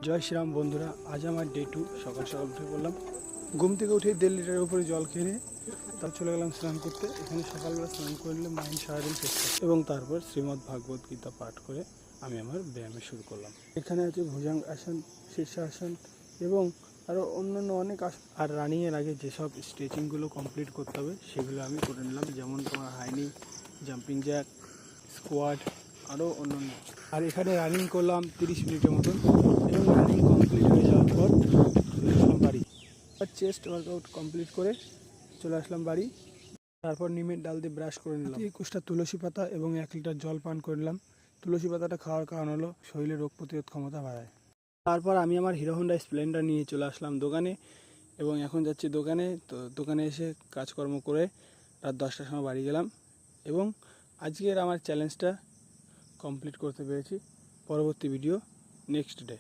জয় শ্রীরাম বন্ধুরা, আজ আমার ডে 2। সকাল সকাল উঠে পড়লাম। ঘুম থেকে উঠে 1.5 লিটারের উপরে জল খেয়ে নিয়ে তারপর চলে গেলাম স্নান করতে। এখানে সকালবেলা স্নান করলে মাইন্ড সারাদিন ফ্রেশ থাকে এবং তারপর শ্রীমদ্ ভাগবত গীতা পাঠ করে আমি আমার ব্যায়ামে শুরু করলাম। এখানে আছে ভুজঙ্গ আসন, শীর্ষাসন এবং আরও অন্যান্য অনেক আসন। আর রানিংয়ের আগে যেসব স্ট্রেচিংগুলো কমপ্লিট করতে হবে সেগুলো আমি করে নিলাম, যেমন তোমার হাইনি, জাম্পিং জ্যাক, স্কোয়াড, আরও অন্যান্য। আর এখানে রানিং করলাম 30 মিনিটের মতন এবং রানিং কমপ্লিট হয়ে যাওয়ার পর চলে আসলাম বাড়ি। আর চেস্ট ওয়ার্কআউট কমপ্লিট করে চলে আসলাম বাড়ি। তারপর নিমের ডাল দিয়ে ব্রাশ করে নিলাম, 21টা তুলসী পাতা এবং 1 লিটার জল পান করে নিলাম। তুলসী পাতাটা খাওয়ার কারণ হলো শরীরে রোগ প্রতিরোধ ক্ষমতা বাড়ায়। তারপর আমি আমার হিরো হোন্ডা স্প্লেন্ডার নিয়ে চলে আসলাম দোকানে এবং এখন যাচ্ছি দোকানে। তো দোকানে এসে কাজকর্ম করে রাত 10টার সময় বাড়ি গেলাম এবং আজকের আমার চ্যালেঞ্জটা কমপ্লিট করতে পেরেছি। পরবর্তী ভিডিও নেক্সট ডে।